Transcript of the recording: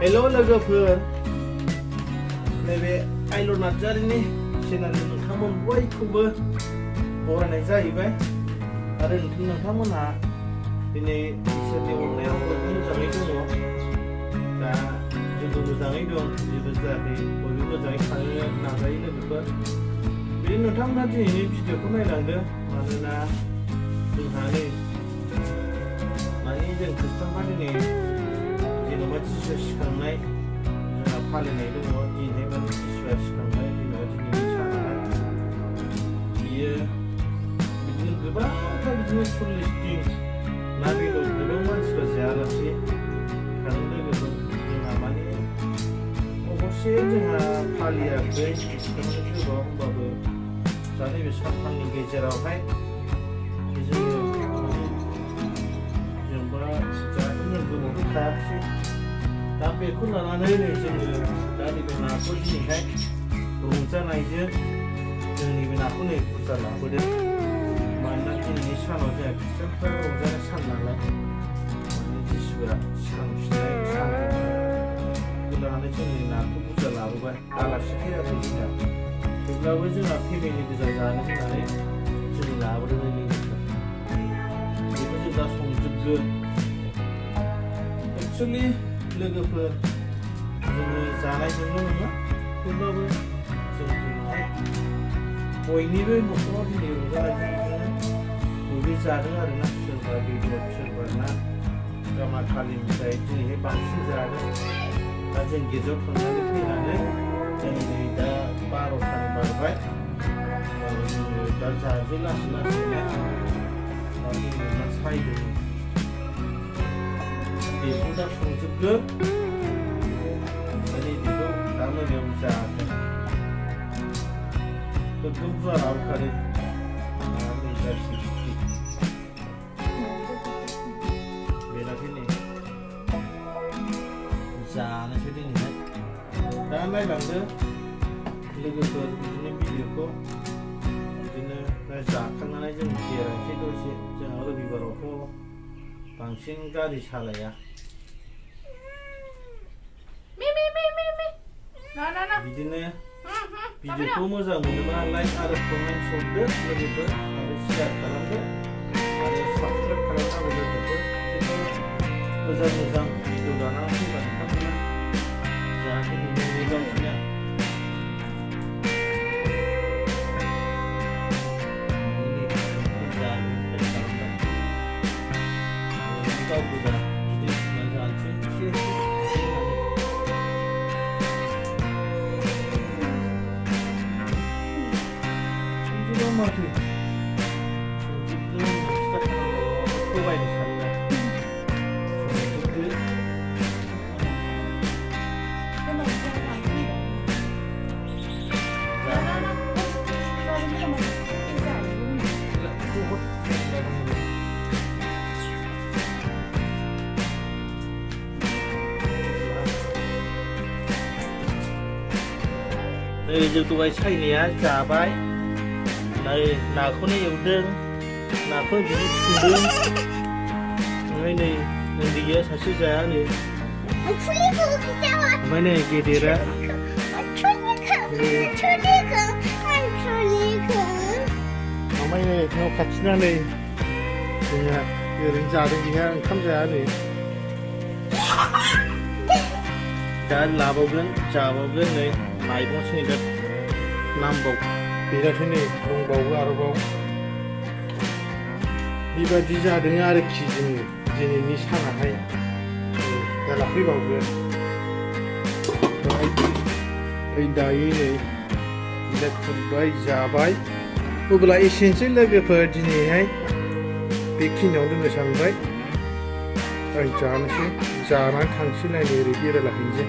hello लोगोफोर नैबे आइल' नार्जारिनि चेनेलनि नोंथांमोन बयखौबो बरायनाय जाहैबाय आरो नोंथांमोनहा दिनै इसोरनि अननायाव बयबो मोजाङै दङ दा जोंबो मोजाङै दं जेबो जायाखै बयबो मोजाङै थानो नाजायो लोगोफोर बिदिनो नोंथांमोनहा दिनैनि भिडिअखौ नायलांदो मानोना जोंहा नै माने जों खृष्टानफ्रा दिनै जेनेबा जिसु सिखांनाय जोंहा फालिनाय दङ दिनैहाय माने जिसुआ सिखांनाय जेनेबा दिनैनि सानाहाय बियो बिदिनो गोबांथा बिदिनो 40 दिन ना बेदर गोबां मानसिफ्रा जायालासे थानो लोगोफोर जोंहा माने अबस्से जोंहा फालियाखै सिखांनाय गोबाव होमबाबो दा नैबे सानथामनि गेजेरावहाय जोङो जेनेबा जानो गोबावथ' थायाखिसै दा बेखौ लानानै नै जोङो दा नैबे नाखौ दिनैहाय रंजानायजों जों नैबे नाखौ नै बुरजा लाबोदों मानोना दिनैनि सानाव जोंहा खृष्टानफ्रा रंजानाय सान नालाय माने जिसुआ सिखांफिननाय सान बेखौ लानानै जों नै नाखौ बुरजा लाबोबाय आलासि फैयाखै जोंहा थेवब्लाबो जोंहा फेमिलि गोजा जानो होननानै जों लाबोदों लोगोफोर बेखौ जों दा संजोबगोन एक्सुवेलि लोगोफोर जोङो जानायजोंल' नङा थेवब्लाबो जों दिनैहाय बयनिबो न'खराव दिनै रंजानायजों बयबो जादों आरोना सोरबा बेदर सोरबा ना गामाखालिनिफ्राय दिनैहाय बांसिन जादों दा जों गिर्जायाव थांनानै फैनानै जों नै दा 12थानि बारबाय जोङो दा जाजों लासै लासैनो दा जोङो ना सायदों बेखौ दा संजोबगोन माने बेखौ दा मोनायाव जागोन गोगोम बुरजा लाबोखादों बेराखै नै जानोसै दिनैहाय दा नायलांदो लोगोफोर बिदिनो भिडिअखौ बिदिनो जाखांनानै जों बेरायनोसै दसे जोंहा रबिबारावथ' बांसिन गारि सालाया बिदिनो भिडिअखौ मोजां मोनोबा लाइक आरो कमेन्ट हरदो लोगोफोर आरो शेयार खालामदो आरो साबस्क्राइब खालामनांगौ लोगोफोर बिदिनो मोजां भिडिअ लानानै फैबा नोंथांमोना जाहाथे नुनो मोनगासिनो गाव गोजा गिदिर संनानै जानोसै माथो थगायनो सानोना जों दहाय सायनाया जाबाय नाखौनो एवदों नाखौ बिदि फुदों ओमफ्राय नै उन्दैया सासे जाया नै ओमफ्राय नै गेदेरा ओमफ्राय नै न' खाथिना नै जोंहा ओरैनो जादों बेहा ओंखाम जाया नै दा लाबावगोन जाबावगोन नै नायबावसै नै दा नामबाव बेराखै नै दंबावो आरोबाव बेबायदि जादों आरोखि जोङो दिनैनि सानाहाय दा लाफैबावगोन दायो नै खुरबाय जाबाय अब्ला एसेनोसै लोगोफोर दिनैहाय बेखिनियाव दोननो सानबाय आं जानोसै जानानै थांसै नायनो ओरै बेरायलाहैनोसै